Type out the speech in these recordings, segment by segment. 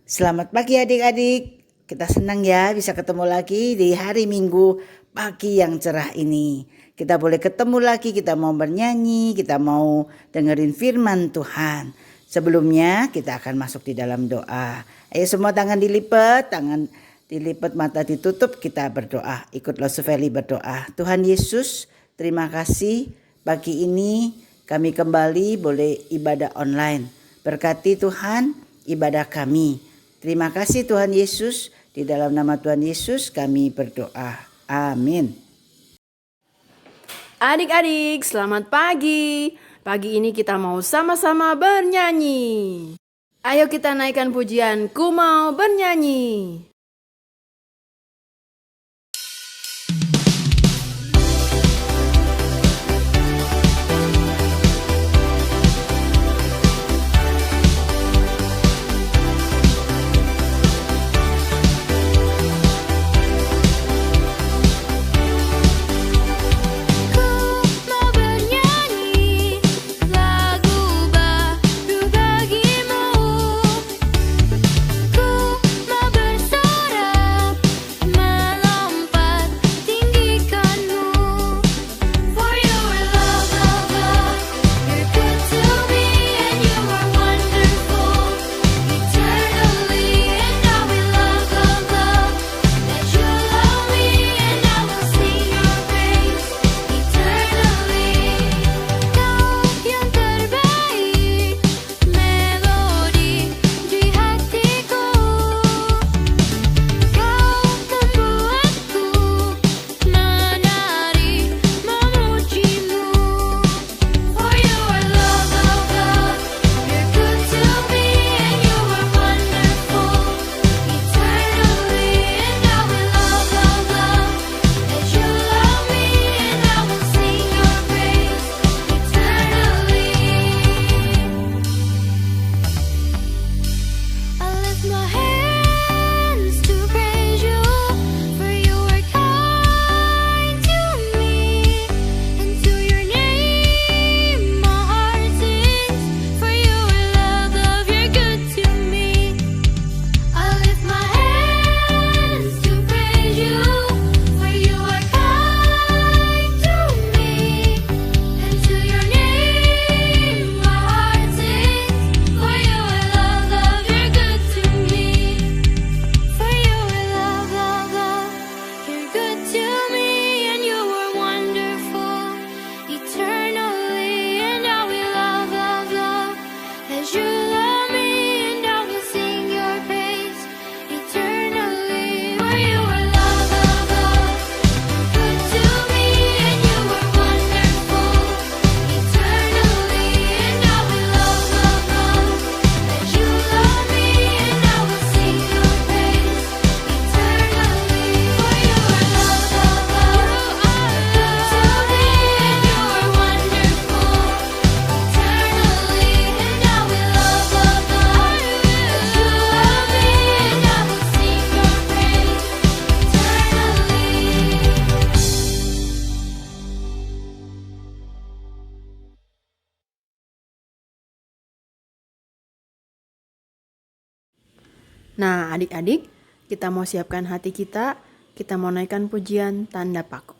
Selamat pagi adik-adik. Kita senang ya bisa ketemu lagi di hari Minggu pagi yang cerah ini. Kita boleh ketemu lagi, kita mau bernyanyi, kita mau dengerin firman Tuhan. Sebelumnya kita akan masuk di dalam doa. Ayo semua tangan dilipat, mata ditutup, kita berdoa. Ikut Losufeli berdoa. Tuhan Yesus, terima kasih pagi ini kami kembali boleh ibadah online. Berkati Tuhan ibadah kami. Terima kasih Tuhan Yesus, di dalam nama Tuhan Yesus kami berdoa. Amin. Adik-adik, selamat pagi. Pagi ini kita mau sama-sama bernyanyi. Ayo kita naikkan pujian, Ku Mau Bernyanyi. Nah, adik-adik, kita mau siapkan hati kita mau naikkan pujian tanda paku.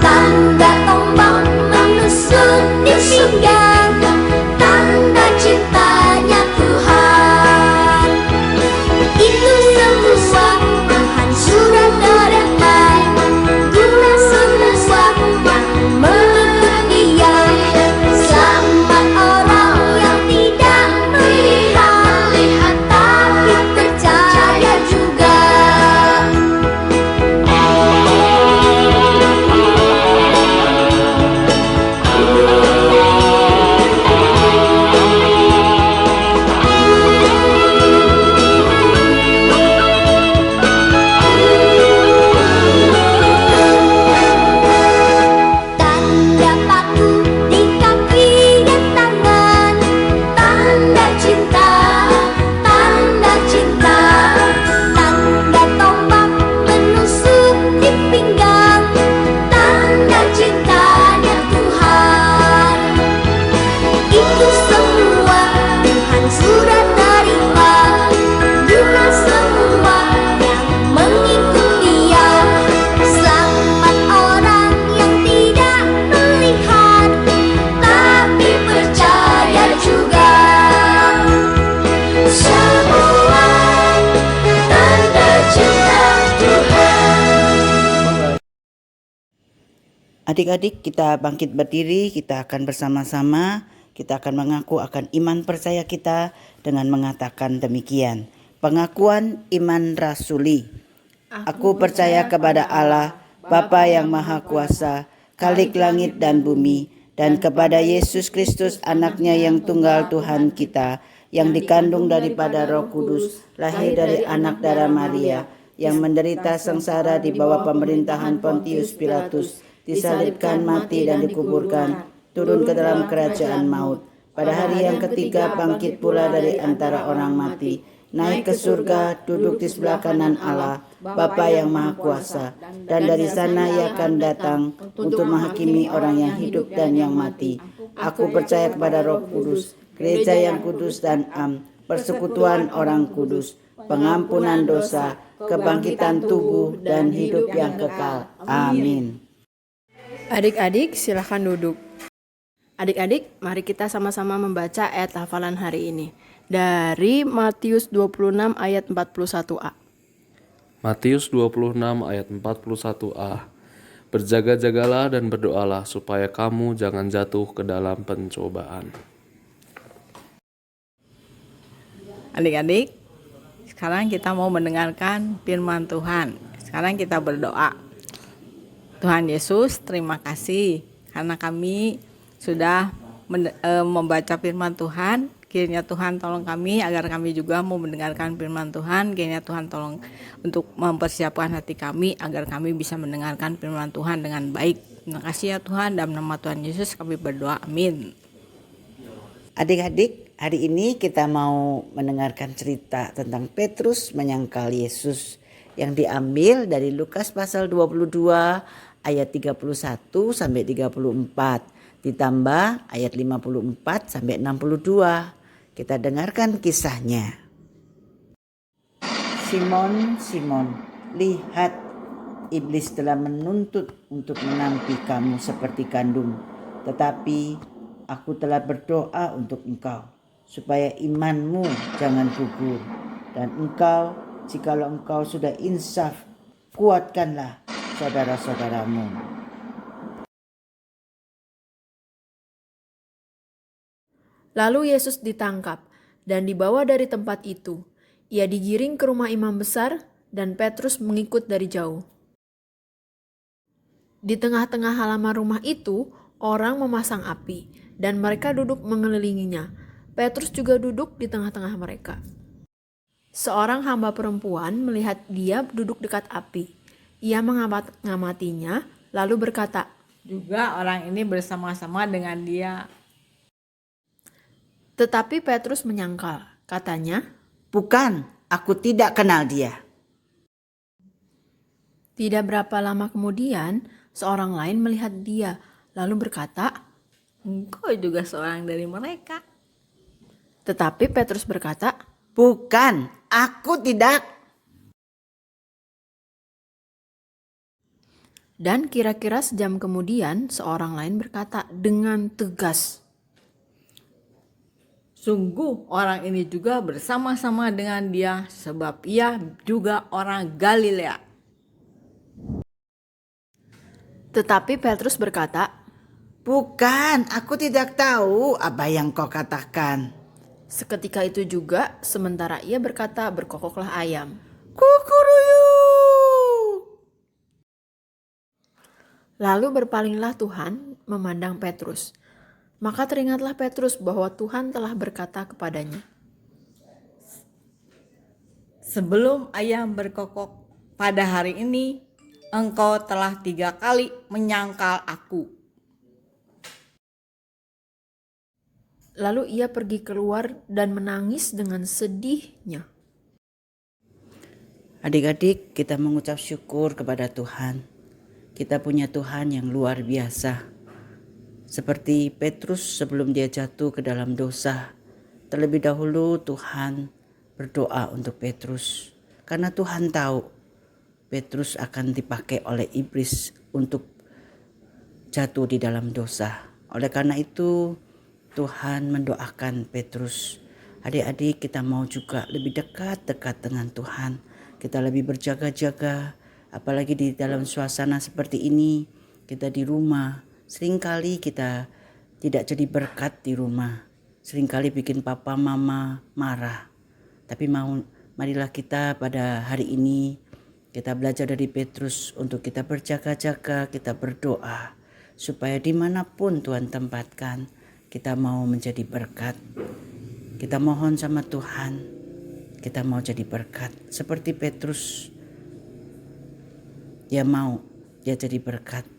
Tanda tombak manusia. Adik-adik, kita bangkit berdiri, kita akan bersama-sama, kita akan mengaku akan iman percaya kita dengan mengatakan demikian. Pengakuan iman rasuli. Aku percaya kepada Allah, Bapa yang Maha Kuasa, Khalik langit dan bumi, dan kepada Yesus Kristus anaknya yang tunggal Tuhan kita, yang dikandung daripada Roh Kudus, lahir dari anak darah Maria, yang menderita sengsara di bawah pemerintahan Pontius Pilatus, disalibkan, mati dan dikuburkan, turun ke dalam kerajaan maut. Pada hari yang ketiga bangkit pula dari antara orang mati, naik ke surga, duduk di sebelah kanan Allah, Bapa yang Maha Kuasa, dan dari sana Ia akan datang untuk menghakimi orang yang hidup dan yang mati. Aku percaya kepada Roh Kudus, gereja yang kudus dan persekutuan orang kudus, pengampunan dosa, kebangkitan tubuh, dan hidup yang kekal. Amin. Adik-adik, silakan duduk. Adik-adik, mari kita sama-sama membaca ayat hafalan hari ini dari Matius 26 ayat 41a. Matius 26 ayat 41a. Berjaga-jagalah dan berdoalah supaya kamu jangan jatuh ke dalam pencobaan. Adik-adik, sekarang kita mau mendengarkan firman Tuhan. Sekarang kita berdoa. Tuhan Yesus, terima kasih karena kami sudah membaca firman Tuhan. Kiranya Tuhan tolong kami agar kami juga mau mendengarkan firman Tuhan. Kiranya Tuhan tolong untuk mempersiapkan hati kami agar kami bisa mendengarkan firman Tuhan dengan baik. Terima kasih ya Tuhan, dalam nama Tuhan Yesus kami berdoa, amin. Adik-adik, hari ini kita mau mendengarkan cerita tentang Petrus menyangkal Yesus yang diambil dari Lukas pasal 22 ayat 31 sampai 34 ditambah ayat 54 sampai 62. Kita dengarkan kisahnya. Simon, Simon, lihat, iblis telah menuntut untuk menampi kamu seperti gandum, tetapi aku telah berdoa untuk engkau, supaya imanmu jangan gugur. Dan engkau, jikalau engkau sudah insaf, kuatkanlah saudara-saudaramu. Lalu Yesus ditangkap dan dibawa dari tempat itu. Ia digiring ke rumah imam besar dan Petrus mengikut dari jauh. Di tengah-tengah halaman rumah itu, orang memasang api dan mereka duduk mengelilinginya. Petrus juga duduk di tengah-tengah mereka. Seorang hamba perempuan melihat dia duduk dekat api. Ia mengamatinya lalu berkata, Juga orang ini bersama-sama dengan dia. tetapi Petrus menyangkal. Katanya, Bukan, aku tidak kenal dia. tidak berapa lama kemudian, seorang lain melihat dia, lalu berkata, Engkau juga seorang dari mereka. tetapi Petrus berkata, Bukan, aku tidak. dan kira-kira sejam kemudian, seorang lain berkata dengan tegas, Sungguh orang ini juga bersama-sama dengan dia sebab ia juga orang Galilea. tetapi Petrus berkata, Bukan, aku tidak tahu apa yang kau katakan. seketika itu juga, sementara ia berkata, berkokoklah ayam. Kukuruyuk. Lalu berpalinglah Tuhan memandang Petrus. Maka teringatlah Petrus bahwa Tuhan telah berkata kepadanya, Sebelum ayam berkokok pada hari ini, engkau telah 3 kali menyangkal aku. lalu ia pergi keluar dan menangis dengan sedihnya. Adik-adik, kita mengucap syukur kepada Tuhan. Kita punya Tuhan yang luar biasa. Seperti Petrus sebelum dia jatuh ke dalam dosa, terlebih dahulu Tuhan berdoa untuk Petrus. Karena Tuhan tahu Petrus akan dipakai oleh iblis untuk jatuh di dalam dosa. Oleh karena itu Tuhan mendoakan Petrus. Adik-adik, kita mau juga lebih dekat dengan Tuhan. Kita lebih berjaga-jaga, apalagi di dalam suasana seperti ini. kita di rumah. Seringkali kita tidak jadi berkat di rumah. Seringkali bikin papa mama marah. Tapi marilah kita pada hari ini kita belajar dari Petrus untuk kita berjaga-jaga, kita berdoa. Supaya dimanapun Tuhan tempatkan, kita mau menjadi berkat. Kita mohon sama Tuhan, kita mau jadi berkat. Seperti Petrus, dia jadi berkat.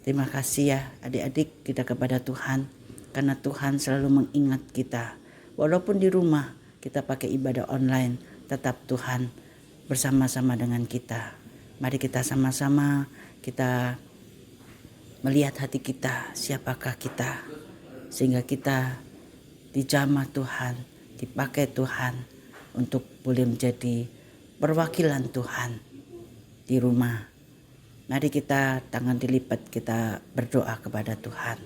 Terima kasih ya adik-adik kita kepada Tuhan. Karena Tuhan selalu mengingat kita. Walaupun di rumah kita pakai ibadah online, tetap Tuhan bersama-sama dengan kita. Mari kita sama-sama kita melihat hati kita, siapakah kita. Sehingga kita dijamah Tuhan, dipakai Tuhan untuk boleh menjadi perwakilan Tuhan di rumah. Mari kita tangan dilipat, kita berdoa kepada Tuhan.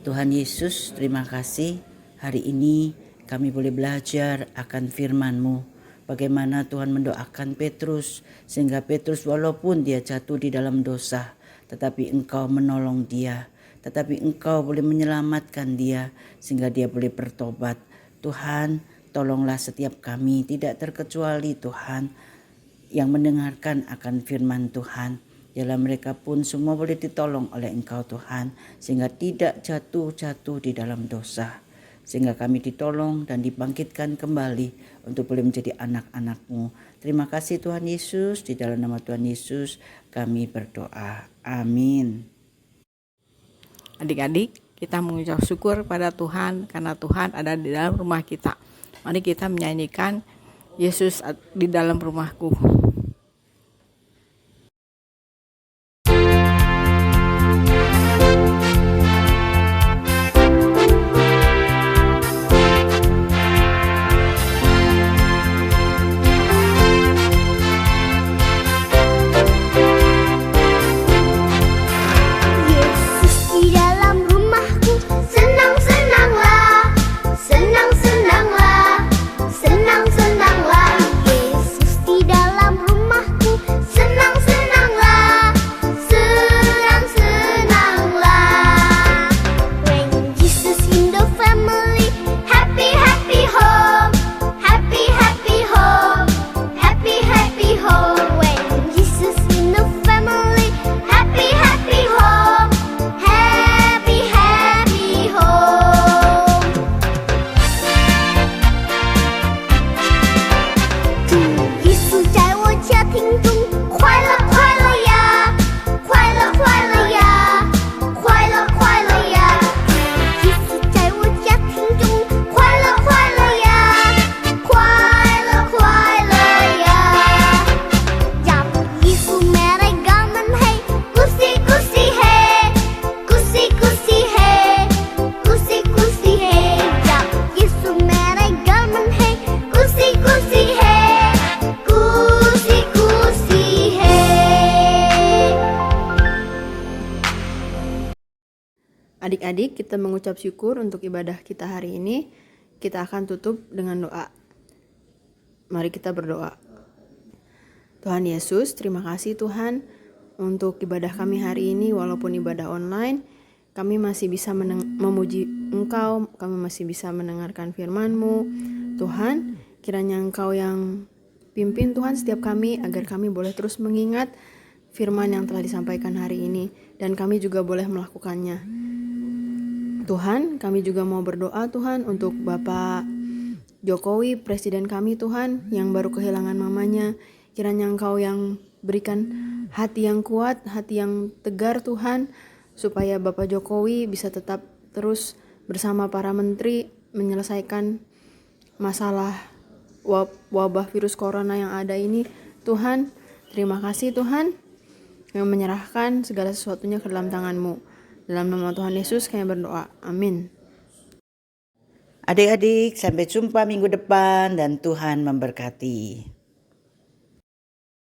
Tuhan Yesus, terima kasih hari ini kami boleh belajar akan firman-Mu. Bagaimana Tuhan mendoakan Petrus, sehingga Petrus walaupun dia jatuh di dalam dosa, tetapi Engkau menolong dia. Tetapi Engkau boleh menyelamatkan dia, sehingga dia boleh bertobat. Tuhan, tolonglah setiap kami, tidak terkecuali Tuhan, yang mendengarkan akan firman Tuhan. Biarlah mereka pun semua boleh ditolong oleh Engkau Tuhan, sehingga tidak jatuh di dalam dosa. Sehingga kami ditolong dan dibangkitkan kembali untuk boleh menjadi anak-anak-Mu. Terima kasih Tuhan Yesus, di dalam nama Tuhan Yesus kami berdoa. Amin. Adik-adik, kita mengucap syukur pada Tuhan karena Tuhan ada di dalam rumah kita. Mari kita menyanyikan Yesus di dalam rumahku. Adik-adik, kita mengucap syukur untuk ibadah kita hari ini. Kita akan tutup dengan doa. Mari kita berdoa. Tuhan Yesus, terima kasih Tuhan untuk ibadah kami hari ini. Walaupun ibadah online, kami masih bisa memuji Engkau, kami masih bisa mendengarkan firman-Mu. Tuhan, kiranya Engkau yang pimpin Tuhan setiap kami, agar kami boleh terus mengingat firman yang telah disampaikan hari ini, dan kami juga boleh melakukannya. Tuhan, kami juga mau berdoa Tuhan untuk Bapak Jokowi, Presiden kami Tuhan, yang baru kehilangan mamanya. Kiranya Engkau yang berikan hati yang kuat, hati yang tegar Tuhan, supaya Bapak Jokowi bisa tetap terus bersama para menteri menyelesaikan masalah wabah virus corona yang ada ini. Tuhan, terima kasih Tuhan yang menyerahkan segala sesuatunya ke dalam tangan-Mu. Dalam nama Tuhan Yesus kami berdoa. Amin. Adik-adik, sampai jumpa minggu depan dan Tuhan memberkati.